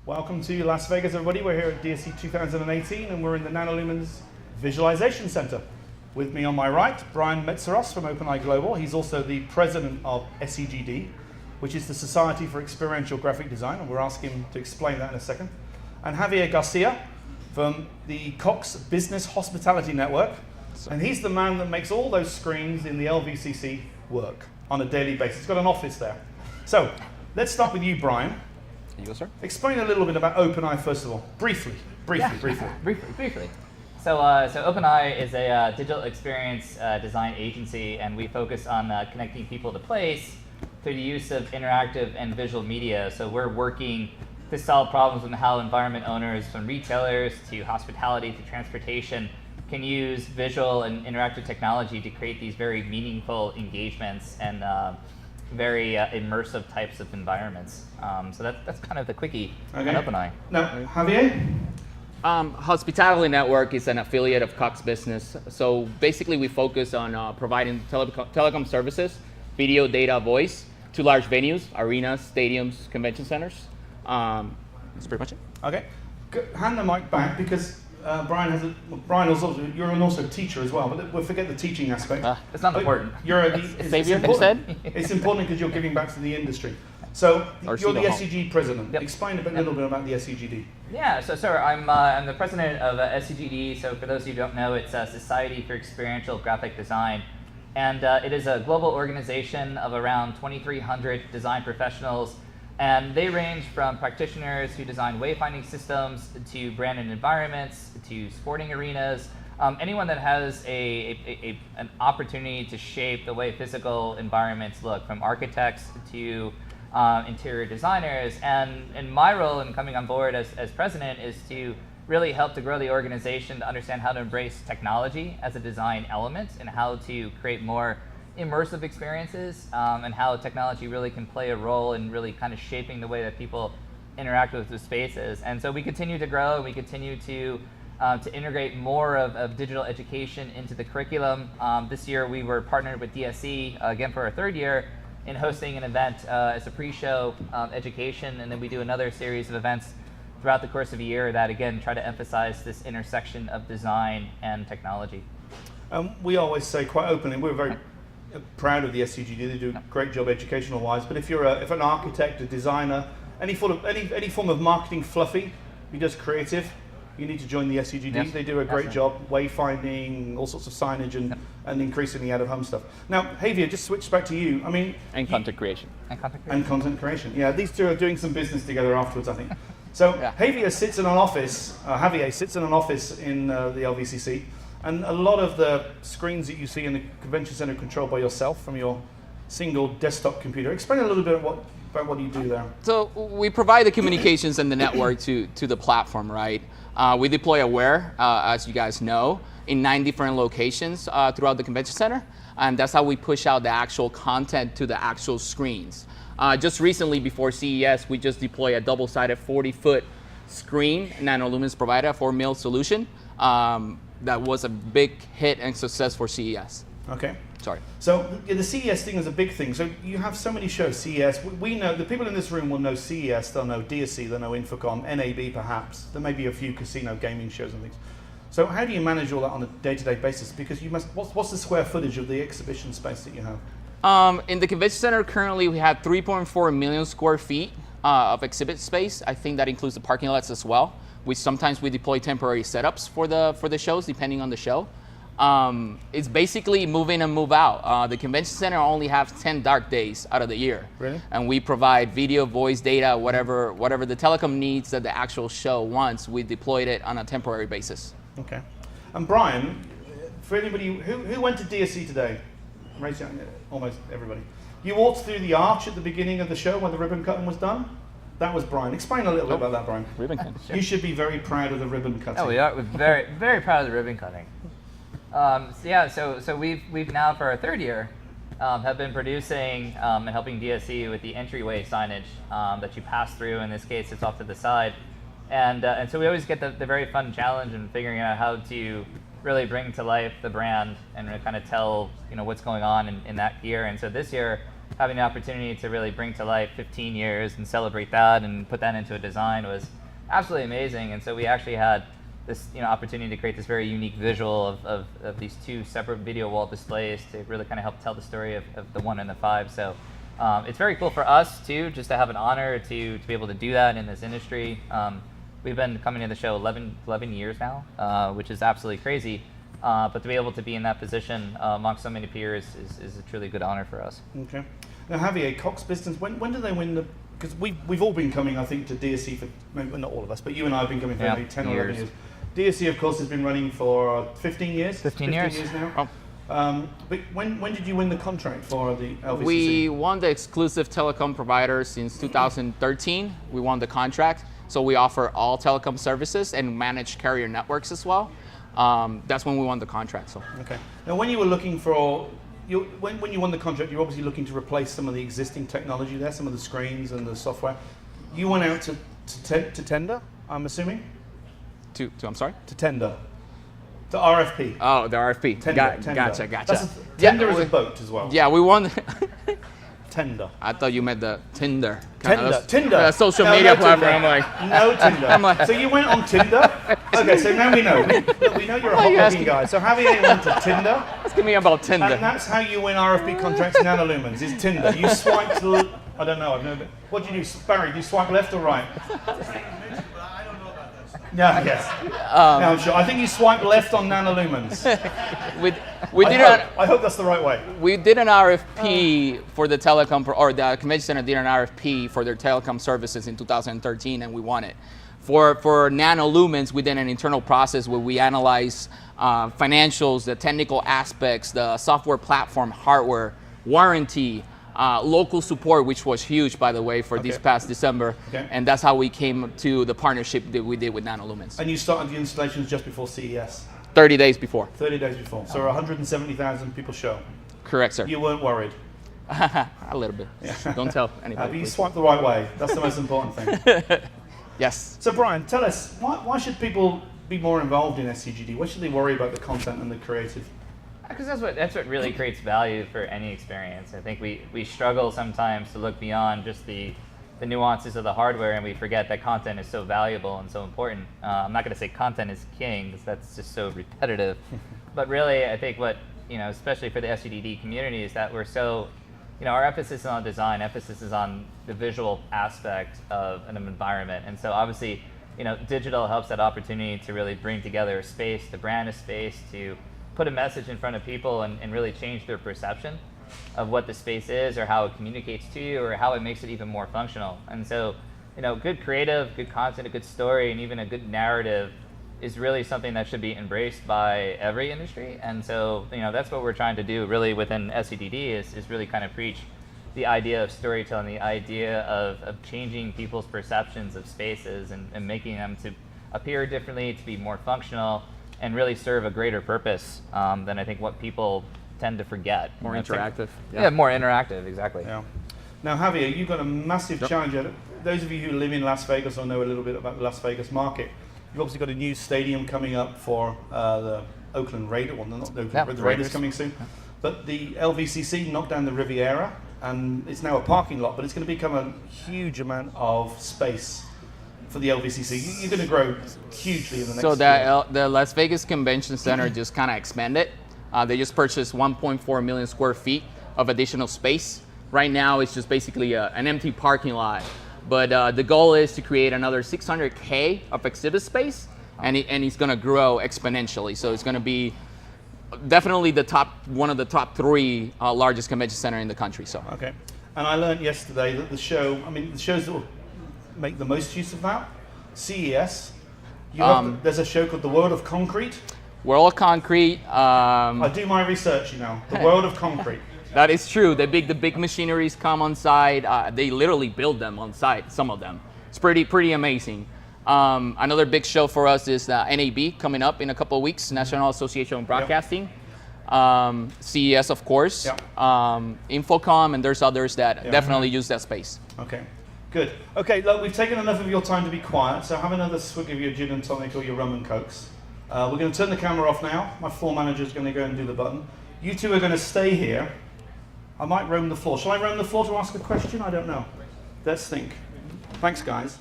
Welcome to Las Vegas, everybody. We're here at DSE 2018, and we're in the NanoLumens Visualization Center. With me on my right, Brian Mezaros from OpenEye Global. He's also the president of SEGD, which is the Society for Experiential Graphic Design, and we'll ask him to explain that in a second. And Javier Garcia from the Cox Business Hospitality Network, and he's the man that makes all those screens in the LVCC work on a daily basis. He's got an office there. So let's start with you, Brian. You go, sir. Explain a little bit about OpenEye first of all, briefly. Briefly. So OpenEye is a digital experience design agency, and we focus on connecting people to place through the use of interactive and visual media. So we're working to solve problems with how environment owners, from retailers to hospitality to transportation, can use visual and interactive technology to create these very meaningful engagements and very immersive types of environments. So that's kind of the quickie on OpenEye. Now, Javier? Hospitality Network is an affiliate of Cox Business. So basically we focus on providing telecom services, video, data, voice, to large venues, arenas, stadiums, convention centers. That's pretty much it. Okay. Hand the mic back, because Brian is also, you're also a teacher as well, but we'll forget the teaching aspect. It's not important. It's important because you're giving back to the industry. So you're the SEG president. Yep. Explain a little bit about the SEGD. Yeah, so sir, I'm the president of SEGD. So for those of you who don't know, it's a Society for Experiential Graphic Design. And it is a global organization of around 2,300 design professionals. And they range from practitioners who design wayfinding systems to branded environments to sporting arenas. Anyone that has an opportunity to shape the way physical environments look, from architects to interior designers. And my role in coming on board as president is to really help to grow the organization to understand how to embrace technology as a design element and how to create more immersive experiences, and how technology really can play a role in really kind of shaping the way that people interact with the spaces. And so we continue to grow, and we continue to integrate more of digital education into the curriculum. This year we were partnered with DSE, again for our third year, in hosting an event as a pre-show education, and then we do another series of events throughout the course of a year that again try to emphasize this intersection of design and technology. We always say quite openly, we're very proud of the SEGD. They do a great job educational wise, but if you're an architect, a designer, any form of marketing fluffy, you're just creative, you need to join the SEGD. Yes, they do a great job, wayfinding, all sorts of signage, and increasingly out-of-home stuff. Now, Javier, just switch back to you. I mean, content creation. And content creation. Yeah, these two are doing some business together afterwards, I think. So Javier sits in an office. Javier sits in an office in the LVCC, and a lot of the screens that you see in the convention center are controlled by yourself from your single desktop computer. Explain a little bit about what you do there. So we provide the communications and the network to the platform, right? We deploy Aware, as you guys know, in 9 different locations throughout the convention center, and that's how we push out the actual content to the actual screens. Just recently, before CES, we just deployed a double-sided 40-foot screen. NanoLumens provided a 4 mil solution. That was a big hit and success for CES. Okay. Sorry. So the CES thing is a big thing. So you have so many shows, CES. We know, the people in this room will know CES, they'll know DSE, they'll know Infocom, NAB perhaps. There may be a few casino gaming shows and things. So how do you manage all that on a day-to-day basis? Because you must, what's the square footage of the exhibition space that you have? In the convention center currently we have 3.4 million square feet of exhibit space. I think that includes the parking lots as well. Sometimes we deploy temporary setups for the shows, depending on the show. It's basically move in and move out. The convention center only has 10 dark days out of the year. Really? And we provide video, voice, data, whatever the telecom needs that the actual show wants, we deployed it on a temporary basis. Okay. And Brian, for anybody who went to DSE today, raise your hand, almost everybody. You walked through the arch at the beginning of the show when the ribbon cutting was done? That was Brian. Explain a little bit about that, Brian. Ribbon cutting. You should be very proud of the ribbon cutting. Oh, we are. We're very, very proud of the ribbon cutting. So we've now for our third year have been producing and helping DSE with the entryway signage that you pass through. In this case, it's off to the side, and so we always get the very fun challenge in figuring out how to really bring to life the brand and really kind of tell what's going on in that gear. And so this year having the opportunity to really bring to life 15 years and celebrate that and put that into a design was absolutely amazing. And so we actually had this opportunity to create this very unique visual of these two separate video wall displays to really kind of help tell the story of the 1 and the 5. So it's very cool for us too, just to have an honor to be able to do that in this industry. We've been coming to the show 11 years now, which is absolutely crazy. But to be able to be in that position amongst so many peers is a truly good honor for us. Okay. Now, Javier, Cox Pistons, when did they win the? Because we've all been coming, I think, to DSE for, maybe not all of us, but you and I have been coming for maybe 10 or 11 years. DSE, of course, has been running for 15 years. 15 years now. Oh. But when did you win the contract for the LVCC? We won the exclusive telecom provider since 2013. We won the contract. So we offer all telecom services and manage carrier networks as well. That's when we won the contract. So. Okay. Now, when you were looking for, when you won the contract, you're obviously looking to replace some of the existing technology there, some of the screens and the software. You went out to tender, I'm assuming? I'm sorry? To tender. The RFP. Oh, the RFP. Tender. Gotcha. Tender is a boat as well. Yeah, we won. Tender. I thought you meant the Tinder. Tinder. Social media platform. Tinder. I'm like, no Tinder. I'm like, so you went on Tinder? Okay, so now we know. We know you're a hot-looking guy. So Javier went to Tinder. Asking me about Tinder. And that's how you win RFP contracts in NanoLumens, is Tinder. You swiped, I don't know, I've never been. What do you do, Barry? Do you swipe left or right? Yeah, yes. Yeah, I'm sure. I think you swiped left on NanoLumens. I hope that's the right way. We did an RFP for the telecom, or the convention center did an RFP for their telecom services in 2013, and we won it. For NanoLumens, we did an internal process where we analyze financials, the technical aspects, the software platform, hardware, warranty, local support, which was huge, by the way, for this past December. Okay. And that's how we came to the partnership that we did with NanoLumens. And you started the installations just before CES? 30 days before. 30 days before. So 170,000 people show. Correct, sir. You weren't worried? A little bit. Yeah. Don't tell anybody. But you swiped the right way. That's the most important thing. Yes. So Brian, tell us, why should people be more involved in SEGD? Why should they worry about the content and the creative? Because that's what really creates value for any experience. I think we struggle sometimes to look beyond just the nuances of the hardware, and we forget that content is so valuable and so important. I'm not going to say content is king, because that's just so repetitive. But really, I think what, especially for the SEGD community, is that we're so, our emphasis is on design, emphasis is on the visual aspect of an environment. And so obviously, digital helps that opportunity to really bring together a space, to brand a space, to put a message in front of people and really change their perception of what the space is, or how it communicates to you, or how it makes it even more functional. And so, good creative, good content, a good story, and even a good narrative is really something that should be embraced by every industry. And so, that's what we're trying to do really within SEGD is really kind of preach the idea of storytelling, the idea of changing people's perceptions of spaces and making them to appear differently, to be more functional, and really serve a greater purpose than I think what people tend to forget. More interactive. Yeah, more interactive, exactly. Yeah. Now, Javier, you've got a massive challenge. Those of you who live in Las Vegas or know a little bit about the Las Vegas market, you've obviously got a new stadium coming up for the Oakland Raiders. Well, not the Oakland, the Raiders coming soon. Yeah. But the LVCC knocked down the Riviera, and it's now a parking lot, but it's going to become a huge amount of space for the LVCC. You're going to grow hugely in the next year. So the Las Vegas Convention Center just kind of expanded. They just purchased 1.4 million square feet of additional space. Right now, it's just basically an empty parking lot. But the goal is to create another 600K of exhibit space, and it's going to grow exponentially. So it's going to be definitely one of the top 3 largest convention center in the country. So. Okay. And I learned yesterday that the shows that will make the most use of that, CES, there's a show called The World of Concrete. World of Concrete. I do my research, The World of Concrete. That is true. The big machineries come on site. They literally build them on site, some of them. It's pretty amazing. Another big show for us is NAB coming up in a couple of weeks, National Association of Broadcasting. Yep. CES, of course. Yep. Infocom, and there's others that definitely use that space. Okay. Good. Okay, look, we've taken enough of your time to be quiet, so have another swig of your gin and tonic or your rum and cokes. We're going to turn the camera off now. My floor manager is going to go and do the button. You two are going to stay here I might roam the floor. Shall I roam the floor to ask a question? I don't know. Let's think. Thanks, guys.